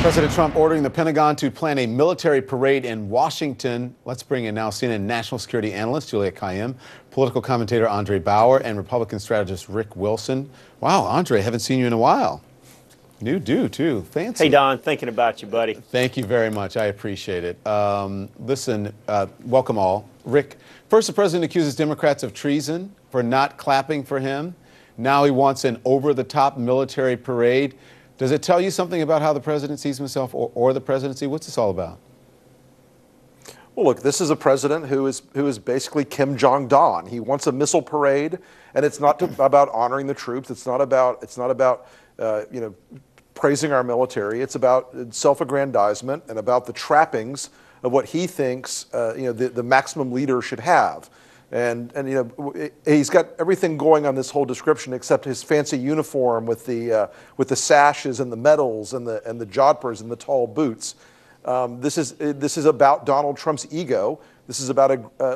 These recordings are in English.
President Trump ordering the Pentagon to plan a military parade in Washington. Let's bring in now CNN national security analyst Julia Kayyem, political commentator Andre Bauer, and Republican strategist Rick Wilson. Wow, Andre, haven't seen you in a while. New dude, too. Fancy. Hey, Don, thinking about you, buddy. Thank you very much. I appreciate it. Listen, welcome all. Rick, first the president accuses Democrats of treason for not clapping for him. Now he wants an over-the-top military parade. Does it tell you something about how the president sees himself or the presidency? What's this all about? Well, look, this is a president who is basically Kim Jong-un. He wants a missile parade, and it's not about honoring the troops. It's not about praising our military. It's about self-aggrandizement and about the trappings of what he thinks the maximum leader should have. And he's got everything going on this whole description except his fancy uniform with the sashes and the medals and the jodhpurs and the tall boots. This is about Donald Trump's ego. This is about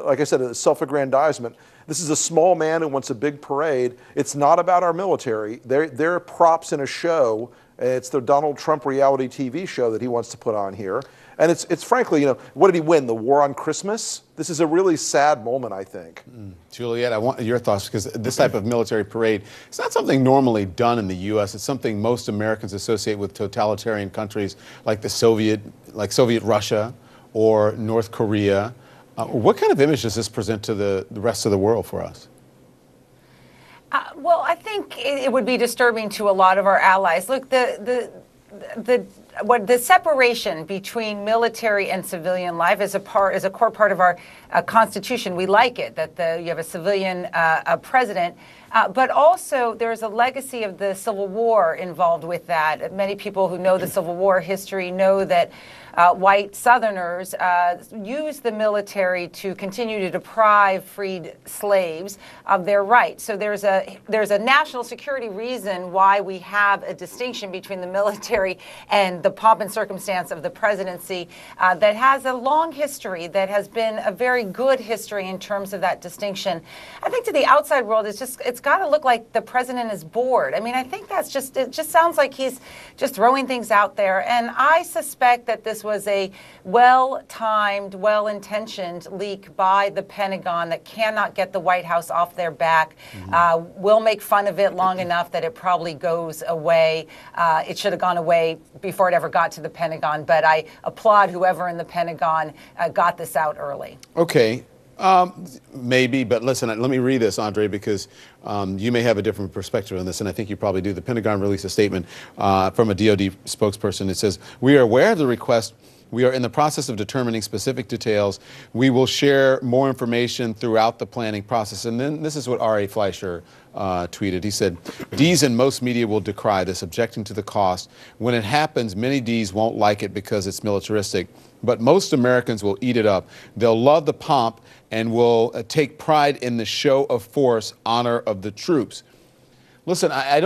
like I said, a self-aggrandizement. This is a small man who wants a big parade. It's not about our military. They're props in a show. It's the Donald Trump reality TV show that he wants to put on here. And it's frankly, what did he win? The war on Christmas? This is a really sad moment, I think. Juliet, I want your thoughts, because this type of military parade, it's not something normally done in the U.S. It's something most Americans associate with totalitarian countries like Soviet Russia or North Korea. What kind of image does this present to the rest of the world for us? Well, I think it would be disturbing to a lot of our allies. Look, the separation between military and civilian life is a core part of our Constitution. We like it that you have a civilian president. But also, there's a legacy of the Civil War involved with that. Many people who know the Civil War history know that white Southerners used the military to continue to deprive freed slaves of their rights. So there's a national security reason why we have a distinction between the military and the pomp and circumstance of the presidency that has a long history, that has been a very good history in terms of that distinction. I think to the outside world, it's got to look like the president is bored. I mean, I think it just sounds like he's just throwing things out there. And I suspect that this was a well-timed, well-intentioned leak by the Pentagon that cannot get the White House off their back. We'll make fun of it long enough that it probably goes away. It should have gone away before it ever got to the Pentagon. But I applaud whoever in the Pentagon got this out early. Okay. Maybe, but listen, let me read this, Andre, because you may have a different perspective on this, and I think you probably do. The Pentagon released a statement from a DoD spokesperson. It says, "We are aware of the request. We are in the process of determining specific details. We will share more information throughout the planning process." And then this is what R.A. Fleischer tweeted. He said, "Ds in most media will decry this, objecting to the cost. When it happens, many Ds won't like it because it's militaristic, but most Americans will eat it up. They'll love the pomp and will take pride in the show of force, honor of the troops." Listen, I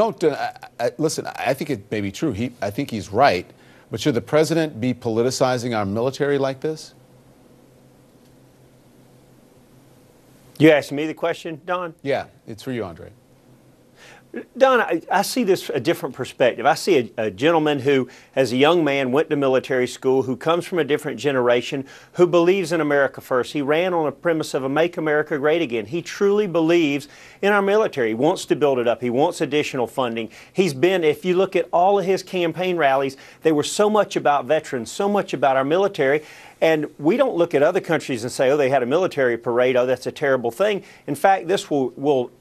think it may be true. I think he's right. But should the president be politicizing our military like this? You asking me the question, Don? Yeah, it's for you, Andre. Don, I see this a different perspective. I see a gentleman who, as a young man, went to military school, who comes from a different generation, who believes in America first. He ran on a premise of a Make America Great Again. He truly believes in our military. He wants to build it up. He wants additional funding. He's been, if you look at all of his campaign rallies, they were so much about veterans, so much about our military. And we don't look at other countries and say, oh, they had a military parade, oh, that's a terrible thing. In fact, this will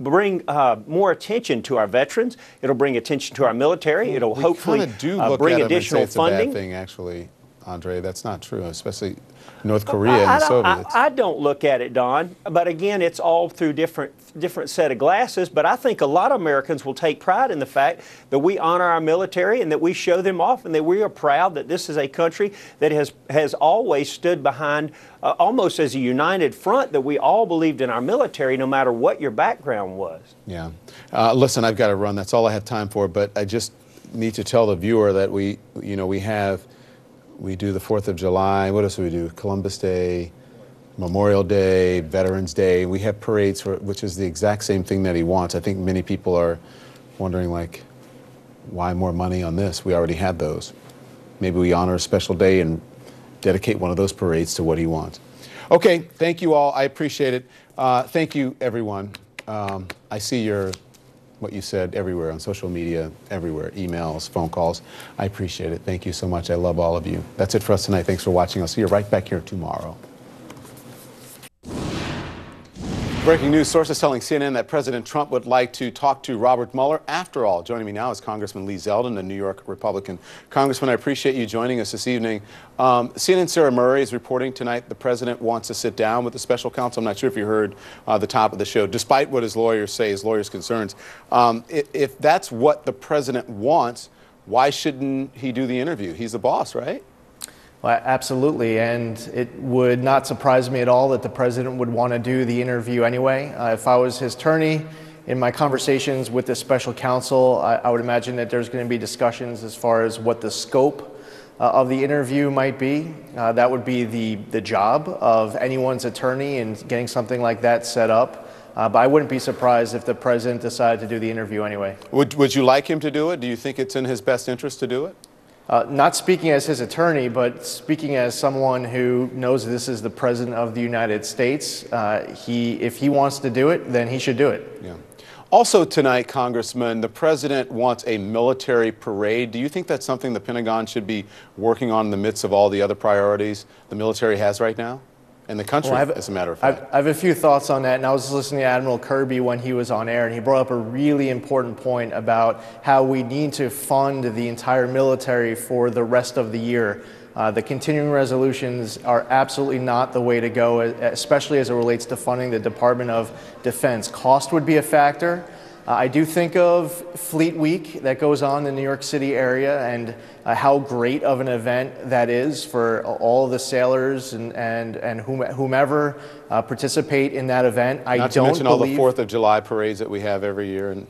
bring more attention to our veterans. It'll bring attention to our military. It'll hopefully bring additional funding. It's a bad thing, actually, Andre. That's not true, especially North Korea and the Soviets. I don't look at it, Don. But again, it's all through different set of glasses. But I think a lot of Americans will take pride in the fact that we honor our military and that we show them off and that we are proud that this is a country that has always stood behind almost as a united front, that we all believed in our military no matter what your background was. Yeah. Listen, I've got to run. That's all I have time for. But I just need to tell the viewer that we do the 4th of July. What else do we do? Columbus Day, Memorial Day, Veterans Day. We have parades, which is the exact same thing that he wants. I think many people are wondering, like, why more money on this? We already had those. maybe we honor a special day and dedicate one of those parades to what he wants. Okay, thank you all. I appreciate it. Thank you, everyone. I see what you said everywhere on social media, everywhere, emails, phone calls. I appreciate it. Thank you so much. I love all of you. That's it for us tonight. Thanks for watching. I'll see you right back here tomorrow. Breaking news, sources telling CNN that President Trump would like to talk to Robert Mueller. After all, joining me now is Congressman Lee Zeldin, a New York Republican. Congressman, I appreciate you joining us this evening. CNN's Sarah Murray is reporting tonight the president wants to sit down with the special counsel. I'm not sure if you heard the top of the show. Despite what his lawyers say, his lawyers' concerns, if that's what the president wants, why shouldn't he do the interview? He's the boss, right? Well, absolutely, and it would not surprise me at all that the president would want to do the interview anyway. If I was his attorney, in my conversations with the special counsel, I would imagine that there's going to be discussions as far as what the scope of the interview might be. That would be the job of anyone's attorney in getting something like that set up. But I wouldn't be surprised if the president decided to do the interview anyway. Would you like him to do it? Do you think it's in his best interest to do it? Not speaking as his attorney, but speaking as someone who knows this is the President of the United States. If he wants to do it, then he should do it. Yeah. Also tonight, Congressman, the President wants a military parade. Do you think that's something the Pentagon should be working on in the midst of all the other priorities the military has right now? And the country, as a matter of fact. I have a few thoughts on that, and I was listening to Admiral Kirby when he was on air, and he brought up a really important point about how we need to fund the entire military for the rest of the year. The continuing resolutions are absolutely not the way to go, especially as it relates to funding the Department of Defense. Cost would be a factor. I do think of Fleet Week that goes on in the New York City area and how great of an event that is for all of the sailors and whomever participate in that event. Not to mention all the 4th of July parades that we have every year in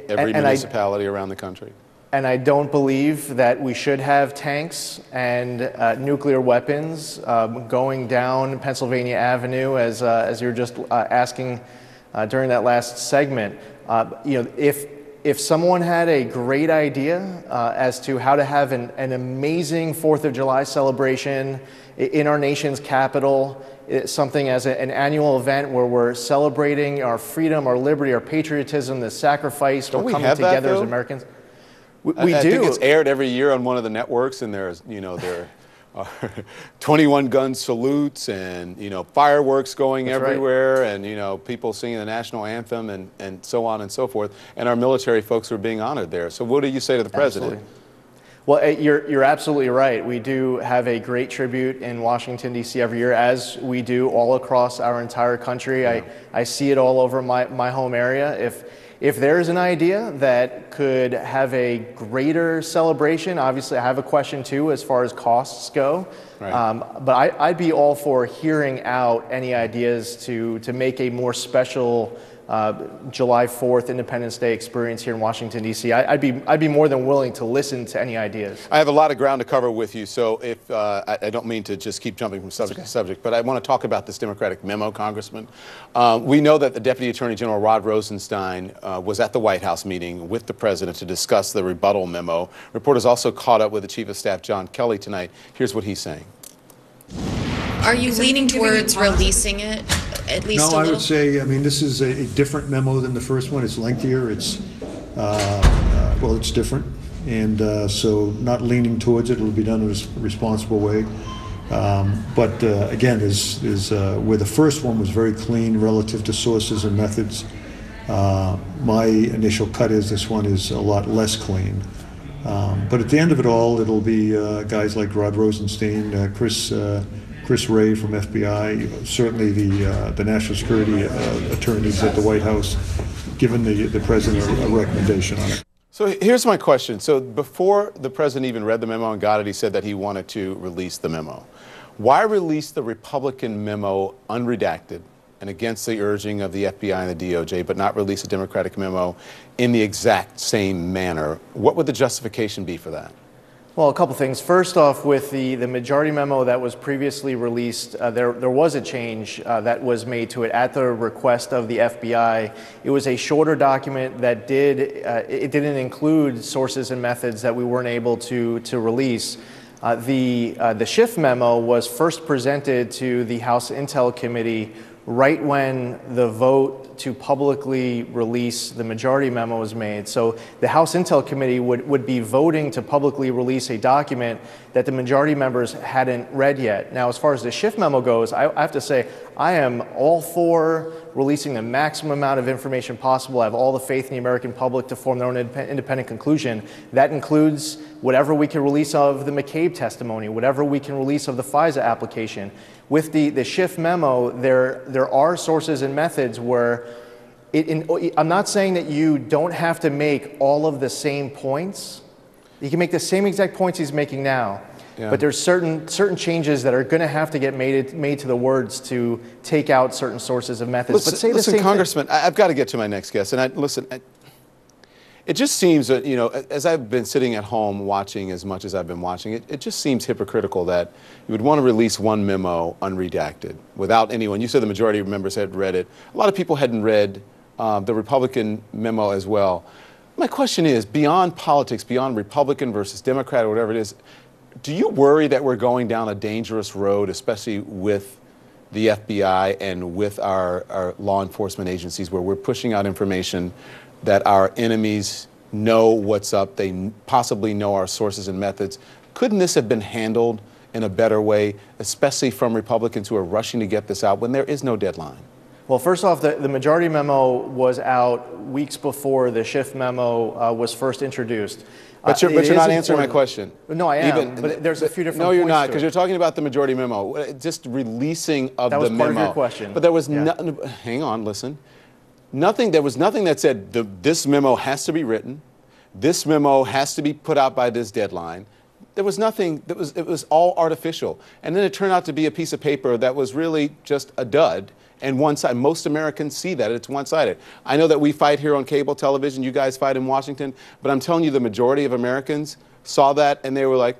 every municipality around the country. And I don't believe that we should have tanks and nuclear weapons going down Pennsylvania Avenue as you were just asking during that last segment. If someone had a great idea as to how to have an amazing 4th of July celebration in our nation's capital, something as an annual event where we're celebrating our freedom, our liberty, our patriotism, the sacrifice, we're coming together as Americans. We do. I think it's aired every year on one of the networks, and there's, 21 gun salutes and, fireworks going everywhere, and, people singing the national anthem and so on and so forth. And our military folks are being honored there. So what do you say to the president? Absolutely. Well, you're absolutely right. We do have a great tribute in Washington, D.C. every year, as we do all across our entire country. Yeah. I see it all over my home area. If there's an idea that could have a greater celebration, obviously I have a question too as far as costs go. Right. But I'd be all for hearing out any ideas to make a more special July 4th Independence Day experience here in Washington, D.C. I'd be more than willing to listen to any ideas. I have a lot of ground to cover with you, so if I don't mean to just keep jumping from subject to subject, but I want to talk about this Democratic memo, Congressman. We know that the Deputy Attorney General Rod Rosenstein was at the White House meeting with the President to discuss the rebuttal memo. Reporters also caught up with the Chief of Staff, John Kelly, tonight. Here's what he's saying. Are you leaning towards releasing it, at least a little? No, I would say, this is a different memo than the first one. It's lengthier. It's, it's different. And so not leaning towards it. It'll be done in a responsible way. But again, where the first one was very clean relative to sources and methods, my initial cut is this one is a lot less clean. But at the end of it all, it'll be guys like Rod Rosenstein, Chris Wray from FBI, certainly the national security attorneys at the White House, given the president a recommendation on it. So here's my question. So before the president even read the memo and got it, he said that he wanted to release the memo. Why release the Republican memo unredacted and against the urging of the FBI and the DOJ, but not release a Democratic memo in the exact same manner? What would the justification be for that? Well, a couple things. First off, with the majority memo that was previously released, there was a change that was made to it at the request of the FBI. It was a shorter document that didn't include sources and methods that we weren't able to release. The Schiff memo was first presented to the House Intel Committee right when the vote to publicly release the majority memo was made. So the House Intel Committee would be voting to publicly release a document that the majority members hadn't read yet. Now, as far as the Schiff memo goes, I have to say, I am all for releasing the maximum amount of information possible. I have all the faith in the American public to form their own independent conclusion. That includes whatever we can release of the McCabe testimony, whatever we can release of the FISA application. With the Schiff memo, there are sources and methods where I'm not saying that you don't have to make all of the same points. You can make the same exact points he's making now, but there's certain changes that are going to have to get made to the words to take out certain sources of methods. Listen, Congressman, I've got to get to my next guest, and it just seems that, as I've been sitting at home watching as much as I've been watching it, it just seems hypocritical that you would want to release one memo unredacted without anyone. You said the majority of members had read it. A lot of people hadn't read the Republican memo as well. My question is, beyond politics, beyond Republican versus Democrat or whatever it is, do you worry that we're going down a dangerous road, especially with the FBI and with our law enforcement agencies, where we're pushing out information that our enemies know what's up, they possibly know our sources and methods? Couldn't this have been handled in a better way, especially from Republicans who are rushing to get this out when there is no deadline? Well, first off, the majority memo was out weeks before the Schiff memo was first introduced. But you're not answering my question. No, I am, but there's a few different points. No, you're not, because you're talking about the majority memo, just releasing of the memo. That was part of your question. But there was hang on, listen. There was nothing that said this memo has to be written, this memo has to be put out by this deadline. There was nothing, it was all artificial. And then it turned out to be a piece of paper that was really just a dud. And one side, most Americans see that it's one-sided. I know that we fight here on cable television, you guys fight in Washington, but I'm telling you the majority of Americans saw that and they were like,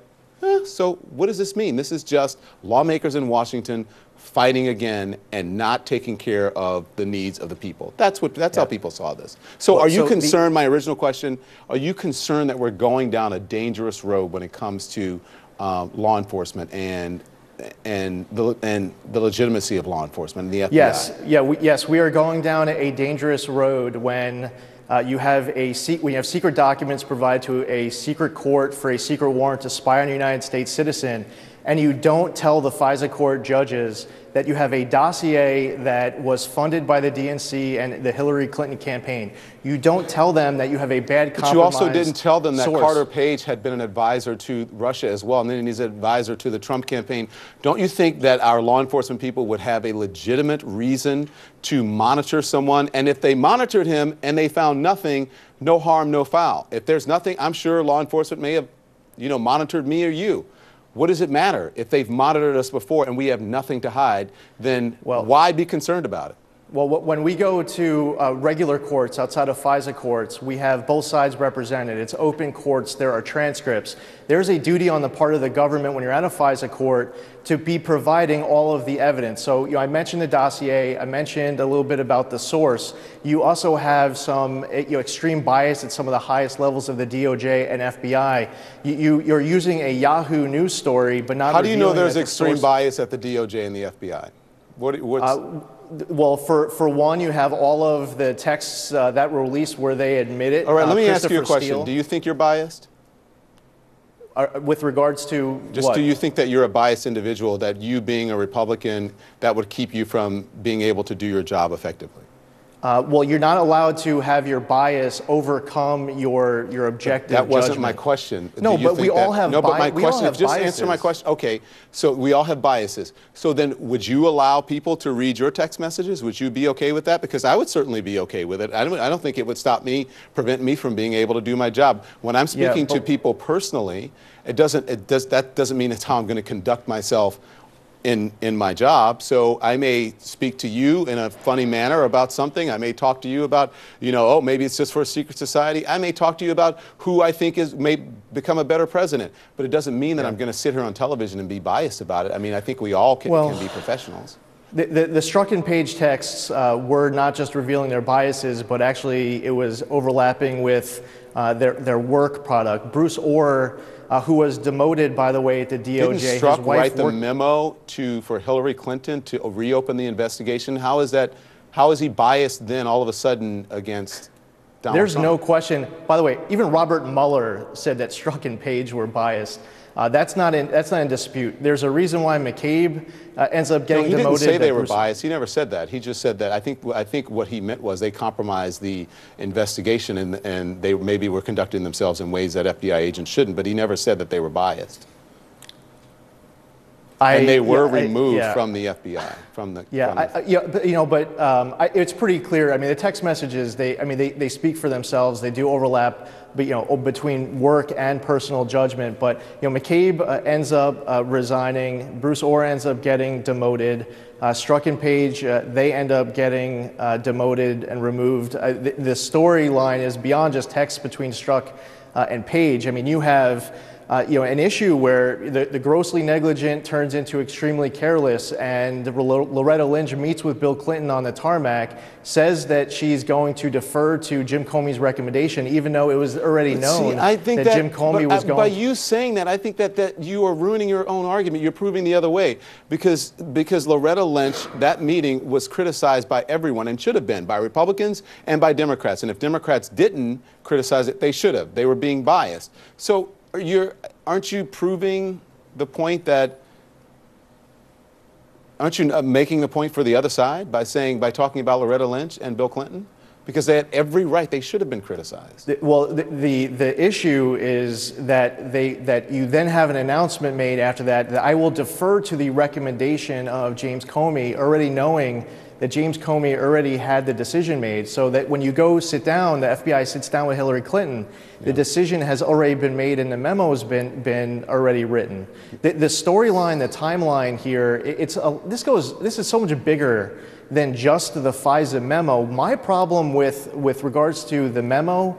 so what does this mean? This is just lawmakers in Washington fighting again and not taking care of the needs of the people. That's how people saw this. So are you concerned, my original question, are you concerned that we're going down a dangerous road when it comes to law enforcement and the legitimacy of law enforcement and the FBI? Yes, we are going down a dangerous road when you have secret documents provided to a secret court for a secret warrant to spy on a United States citizen, and you don't tell the FISA court judges that you have a dossier that was funded by the DNC and the Hillary Clinton campaign. You don't tell them that you have a bad compromise. But you also didn't tell them that source. Carter Page had been an advisor to Russia as well, and then he's an advisor to the Trump campaign. Don't you think that our law enforcement people would have a legitimate reason to monitor someone? And if they monitored him and they found nothing, no harm, no foul. If there's nothing, I'm sure law enforcement may have, monitored me or you. What does it matter? If they've monitored us before and we have nothing to hide, then why be concerned about it? Well, when we go to regular courts outside of FISA courts, we have both sides represented. It's open courts. There are transcripts. There's a duty on the part of the government when you're at a FISA court to be providing all of the evidence. So, I mentioned the dossier. I mentioned a little bit about the source. You also have some extreme bias at some of the highest levels of the DOJ and FBI. You're using a Yahoo News story, but not. How do you know there's extreme bias at the DOJ and the FBI? Well, for one, you have all of the texts that were released where they admit it. All right, let me ask you a question. Do you think you're biased? With regards to what? Do you think that you're a biased individual, that you being a Republican, that would keep you from being able to do your job effectively? Well, you're not allowed to have your bias overcome your objective That wasn't judgment. my question. No, but we all have biases. No, but my question, just answer my question. Okay, so we all have biases. So then would you allow people to read your text messages? Would you be okay with that? Because I would certainly be okay with it. I don't think it would prevent me from being able to do my job. When I'm speaking to people personally, that doesn't mean it's how I'm going to conduct myself in my job. So I may speak to you in a funny manner about something. I may talk to you about, maybe it's just for a secret society. I may talk to you about who I think may become a better president. But it doesn't mean that I'm going to sit here on television and be biased about it. I mean, I think we all can be professionals. The Strzok Page texts were not just revealing their biases, but actually it was overlapping with their work product. Bruce Orr, who was demoted, by the way, at the DOJ. Didn't Strzok write the memo for Hillary Clinton to reopen the investigation? How is he biased then all of a sudden against Donald There's Trump? no question. By the way, even Robert Mueller said that Strzok and Page were biased. That's not in dispute. There's a reason why McCabe ends up getting demoted. He didn't say they were biased. He never said that. He just said that I think what he meant was they compromised the investigation and they maybe were conducting themselves in ways that FBI agents shouldn't. But he never said that they were biased. And they were removed from the FBI, it's pretty clear. I mean, the text messages, they speak for themselves. They do overlap, but between work and personal judgment. But McCabe ends up resigning. Bruce Orr ends up getting demoted. Strzok and Page, they end up getting demoted and removed. The storyline is beyond just text between Strzok and Page. I mean, you have an issue where the grossly negligent turns into extremely careless, and Loretta Lynch meets with Bill Clinton on the tarmac, says that she's going to defer to Jim Comey's recommendation, even though it was already known that Jim Comey was going. By you saying that, I think that you are ruining your own argument. You're proving the other way, because Loretta Lynch, that meeting was criticized by everyone and should have been, by Republicans and by Democrats. And if Democrats didn't criticize it, they should have. They were being biased. So aren't you proving the point aren't you making the point for the other side by talking about Loretta Lynch and Bill Clinton? Because they had every right. They should have been criticized. Well, the issue is that you then have an announcement made after that I will defer to the recommendation of James Comey, already knowing that James Comey already had the decision made, so that when you go sit down, the FBI sits down with Hillary Clinton, the decision has already been made and the memo has been already written. The storyline, the timeline here, this is so much bigger than just the FISA memo. My problem with regards to the memo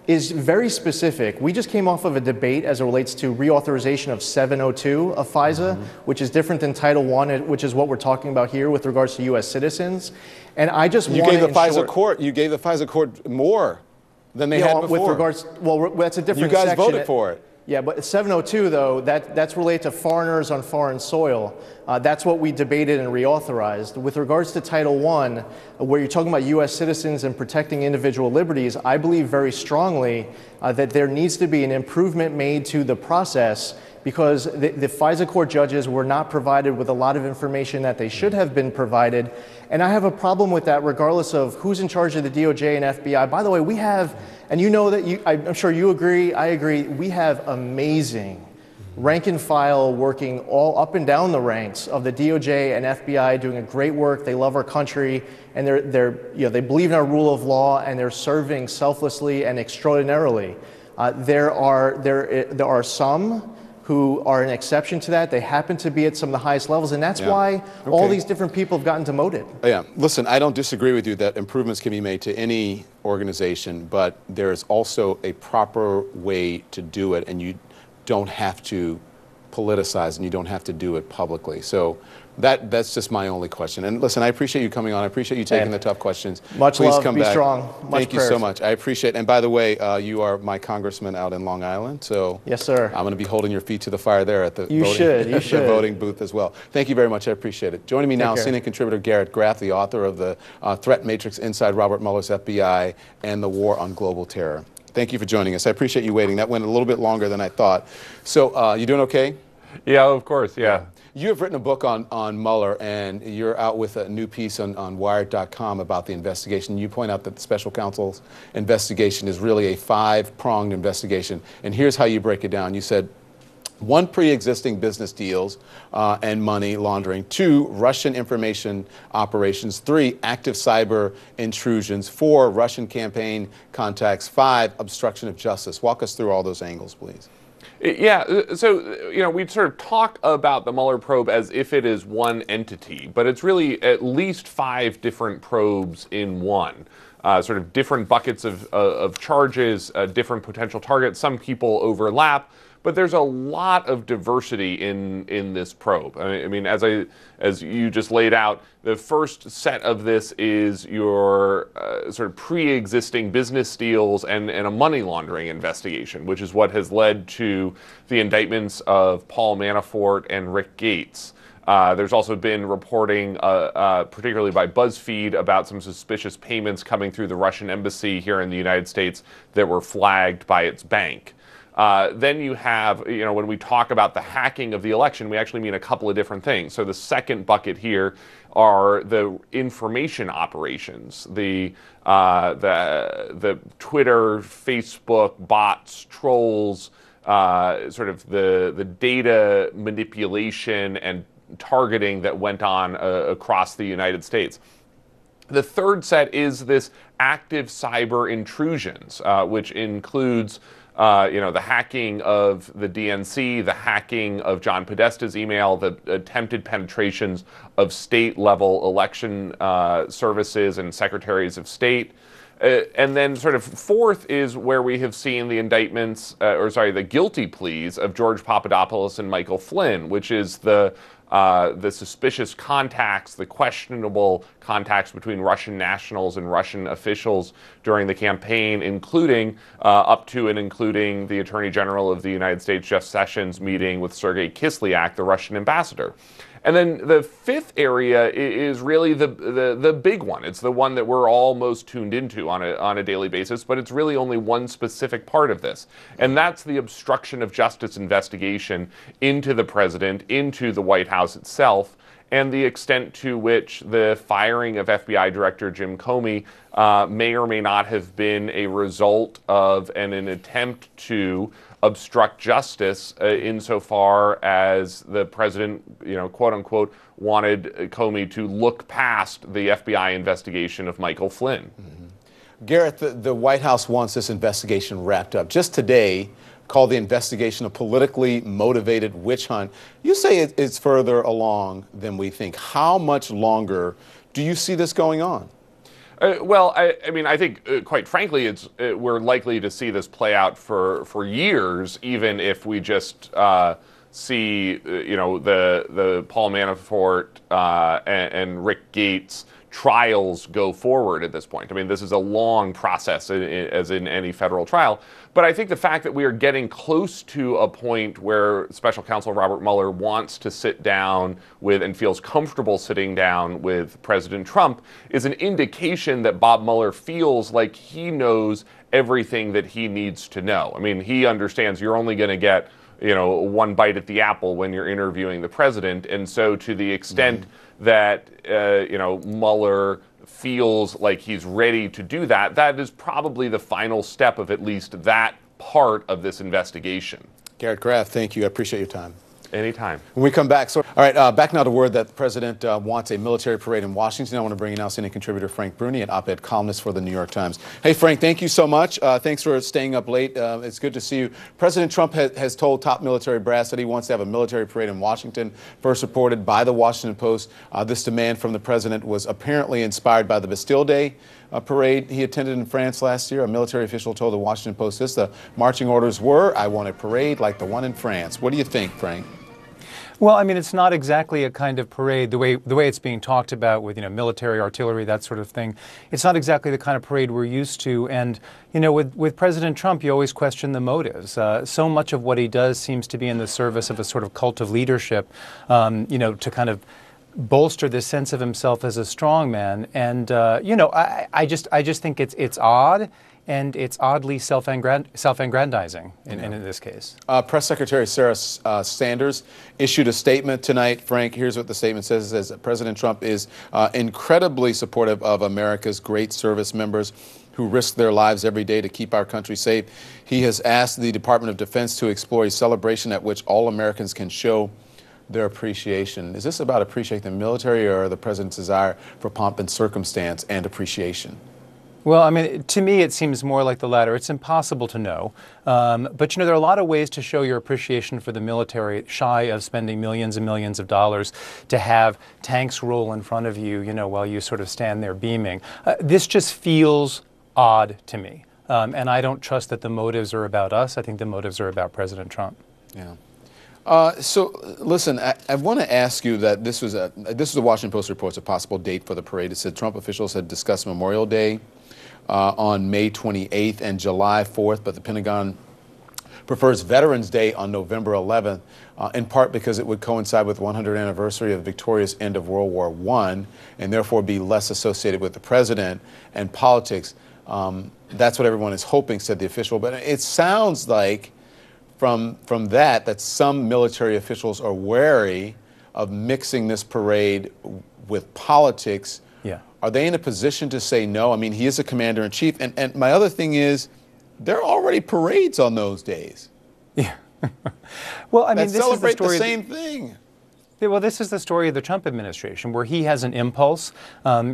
is very specific. We just came off of a debate as it relates to reauthorization of 702 of FISA, which is different than Title I, which is what we're talking about here with regards to U.S. citizens. And I just want to You gave the FISA court more than they had before. With regards, that's a different section. You guys section. voted for it. Yeah, but 702, though, that's related to foreigners on foreign soil. That's what we debated and reauthorized. With regards to Title I, where you're talking about U.S. citizens and protecting individual liberties, I believe very strongly that there needs to be an improvement made to the process, because the FISA court judges were not provided with a lot of information that they should have been provided. And I have a problem with that regardless of who's in charge of the DOJ and FBI. By the way, we have, and you know that, I'm sure you agree, I agree, we have amazing rank and file working all up and down the ranks of the DOJ and FBI, doing a great work. They love our country, and they believe in our rule of law, and they're serving selflessly and extraordinarily. There are some who are an exception to that. They happen to be at some of the highest levels, and that's why all these different people have gotten demoted. Yeah, listen, I don't disagree with you that improvements can be made to any organization, but there's also a proper way to do it, and you don't have to politicize, and you don't have to do it publicly. So that's just my only question. And listen, I appreciate you coming on. I appreciate you taking the tough questions. Much Please love, come be back. strong. Thank you so much. I appreciate it. And by the way, you are my congressman out in Long Island, so yes, sir. I'm going to be holding your feet to the fire there at the the voting booth as well. Thank you very much. I appreciate it. Joining me now, CNN contributor Garrett Graf, the author of the Threat Matrix Inside Robert Mueller's FBI and the War on Global Terror. Thank you for joining us. I appreciate you waiting. That went a little bit longer than I thought. So you doing okay? Yeah, of course, yeah. You have written a book on Mueller, and you're out with a new piece on Wired.com about the investigation. You point out that the special counsel's investigation is really a five-pronged investigation. And here's how you break it down. You said, 1, pre-existing business deals and money laundering. 2, Russian information operations. 3, active cyber intrusions. 4, Russian campaign contacts. 5, obstruction of justice. Walk us through all those angles, please. Yeah, so, we sort of talk about the Mueller probe as if it is one entity, but it's really at least 5 different probes in one. Sort of different buckets of charges, different potential targets. Some people overlap, but there's a lot of diversity in this probe. I mean, as you just laid out, the first set of this is your sort of pre-existing business deals and a money laundering investigation, which is what has led to the indictments of Paul Manafort and Rick Gates. There's also been reporting, particularly by BuzzFeed, about some suspicious payments coming through the Russian embassy here in the United States that were flagged by its bank. Then you have, when we talk about the hacking of the election, we actually mean a couple of different things. So the second bucket here are the information operations, the Twitter, Facebook, bots, trolls, sort of the data manipulation and targeting that went on across the United States. The third set is this active cyber intrusions, which includes the hacking of the DNC, the hacking of John Podesta's email, the attempted penetrations of state-level election services and secretaries of state. And then sort of fourth is where we have seen the indictments, the guilty pleas of George Papadopoulos and Michael Flynn, which is the suspicious contacts, the questionable contacts between Russian nationals and Russian officials during the campaign, including up to and including the Attorney General of the United States, Jeff Sessions, meeting with Sergei Kislyak, the Russian ambassador. And then the fifth area is really the big one. It's the one that we're all most tuned into on a daily basis, but it's really only one specific part of this. And that's the obstruction of justice investigation into the president, into the White House itself, and the extent to which the firing of FBI Director Jim Comey may or may not have been a result of an attempt to obstruct justice insofar as the president, quote unquote, wanted Comey to look past the FBI investigation of Michael Flynn. Mm-hmm. Garrett, the White House wants this investigation wrapped up. Just today, called the investigation a politically motivated witch hunt. You say it's further along than we think. How much longer do you see this going on? I think, quite frankly, we're likely to see this play out for years, even if we just see, the Paul Manafort and Rick Gates trials go forward at this point. I mean, this is a long process, as in any federal trial. But I think the fact that we are getting close to a point where Special Counsel Robert Mueller wants to sit down with and feels comfortable sitting down with President Trump is an indication that Bob Mueller feels like he knows everything that he needs to know. I mean, he understands you're only going to get one bite at the apple when you're interviewing the president. And so to the extent that, Mueller feels like he's ready to do that, that is probably the final step of at least that part of this investigation. Garrett Graf, thank you. I appreciate your time. Anytime. When we come back, all right, back now to word that the president wants a military parade in Washington. I want to bring in now senior contributor Frank Bruni, an op-ed columnist for the New York Times. Hey, Frank, thank you so much. Thanks for staying up late. It's good to see you. President Trump has told top military brass that he wants to have a military parade in Washington, first reported by the Washington Post. This demand from the president was apparently inspired by the Bastille Day parade he attended in France last year. A military official told the Washington Post this: the marching orders were, I want a parade like the one in France. What do you think, Frank? Well, I mean, it's not exactly a kind of parade the way it's being talked about with, military artillery, that sort of thing. It's not exactly the kind of parade we're used to. And, with President Trump, you always question the motives. So much of what he does seems to be in the service of a sort of cult of leadership, to kind of bolster this sense of himself as a strong man. And, I just think it's odd. And it's oddly self-aggrandizing in this case. Press Secretary Sarah Sanders issued a statement tonight. Frank, here's what the statement says. It says that President Trump is incredibly supportive of America's great service members who risk their lives every day to keep our country safe. He has asked the Department of Defense to explore a celebration at which all Americans can show their appreciation. Is this about appreciating the military or the president's desire for pomp and circumstance and appreciation? Well, I mean, to me, it seems more like the latter. It's impossible to know. But, there are a lot of ways to show your appreciation for the military, shy of spending millions and millions of dollars to have tanks roll in front of you, while you sort of stand there beaming. This just feels odd to me. And I don't trust that the motives are about us. I think the motives are about President Trump. Yeah. So listen, I want to ask you that this was the Washington Post reports a possible date for the parade. It said Trump officials had discussed Memorial Day on May 28th and July 4th, but the Pentagon prefers Veterans Day on November 11th, in part because it would coincide with the 100th anniversary of the victorious end of World War I, and therefore be less associated with the president and politics. That's what everyone is hoping, said the official. But it sounds like from that some military officials are wary of mixing this parade with politics. Yeah. Are they in a position to say no? I mean, he is a commander-in-chief. And my other thing is, there are already parades on those days. Yeah. Well, I mean, that this celebrate is the story. The same thing. Yeah, well, this is the story of the Trump administration, where he has an impulse.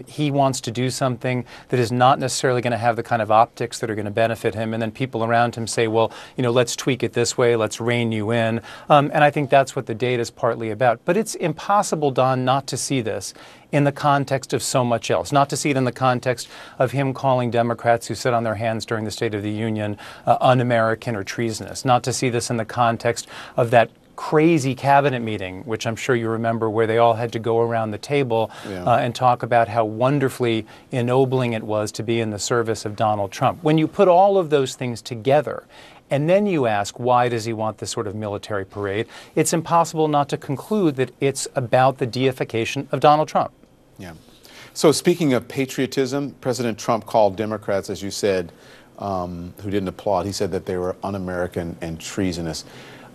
He wants to do something that is not necessarily going to have the kind of optics that are going to benefit him. And then people around him say, well, let's tweak it this way. Let's rein you in. And I think that's what the date is partly about. But it's impossible, Don, not to see this in the context of so much else, not to see it in the context of him calling Democrats who sit on their hands during the State of the Union un-American or treasonous, not to see this in the context of that crazy cabinet meeting, which I'm sure you remember, where they all had to go around the table and talk about how wonderfully ennobling it was to be in the service of Donald Trump. When you put all of those things together, and then you ask, why does he want this sort of military parade? It's impossible not to conclude that it's about the deification of Donald Trump. Yeah. So speaking of patriotism, President Trump called Democrats, as you said, who didn't applaud, he said that they were un-American and treasonous.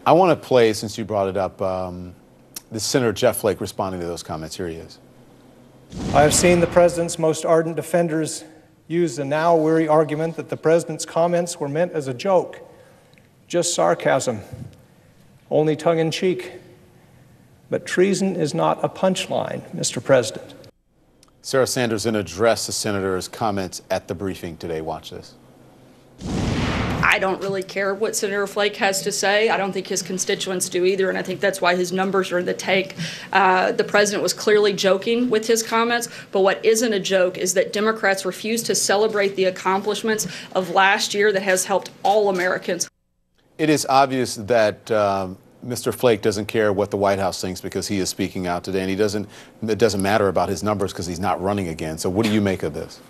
I want to play, since you brought it up, the Senator Jeff Flake responding to those comments. Here he is. I have seen the president's most ardent defenders use the now weary argument that the president's comments were meant as a joke, just sarcasm, only tongue-in-cheek. But treason is not a punchline, Mr. President. Sarah Sanders then addressed the senator's comments at the briefing today. Watch this. I don't really care what Senator Flake has to say. I don't think his constituents do either, and I think that's why his numbers are in the tank. The president was clearly joking with his comments, but what isn't a joke is that Democrats refuse to celebrate the accomplishments of last year that has helped all Americans. It is obvious that Mr. Flake doesn't care what the White House thinks because he is speaking out today, and it doesn't matter about his numbers because he's not running again. So what do you make of this?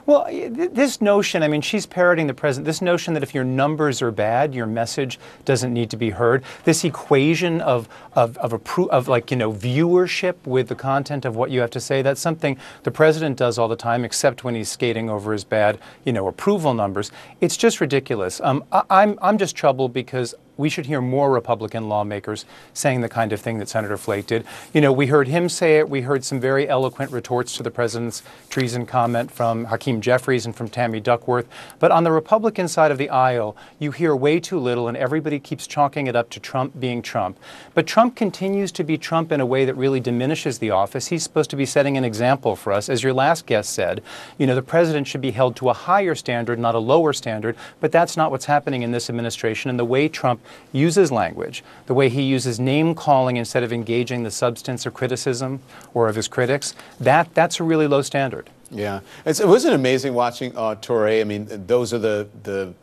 Well, this notion, I mean, she's parroting the president, this notion that if your numbers are bad, your message doesn't need to be heard. This equation of viewership with the content of what you have to say, that's something the president does all the time, except when he's skating over his bad, approval numbers. It's just ridiculous. I'm just troubled because we should hear more Republican lawmakers saying the kind of thing that Senator Flake did. We heard him say it. We heard some very eloquent retorts to the president's treason comment from Hakeem Jeffries and from Tammy Duckworth. But on the Republican side of the aisle, you hear way too little, and everybody keeps chalking it up to Trump being Trump. But Trump continues to be Trump in a way that really diminishes the office. He's supposed to be setting an example for us. As your last guest said, the president should be held to a higher standard, not a lower standard. But that's not what's happening in this administration. And the way Trump uses language, the way he uses name-calling instead of engaging the substance of criticism or of his critics, that's a really low standard. Yeah. It wasn't amazing watching Touré. I mean, those are the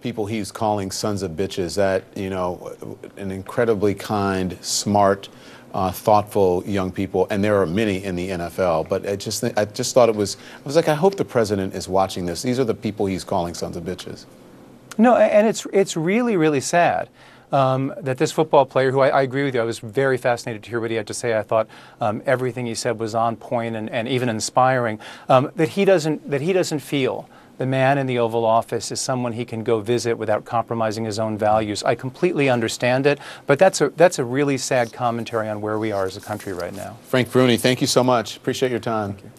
people he's calling sons of bitches. That, an incredibly kind, smart, thoughtful young people, and there are many in the NFL. But I just thought I was like, I hope the president is watching this. These are the people he's calling sons of bitches. No, and it's really, really sad that this football player, who I agree with you, I was very fascinated to hear what he had to say. I thought everything he said was on point and even inspiring. That he doesn't feel the man in the Oval Office is someone he can go visit without compromising his own values. I completely understand it, but that's a really sad commentary on where we are as a country right now. Frank Bruni, thank you so much. Appreciate your time. Thank you.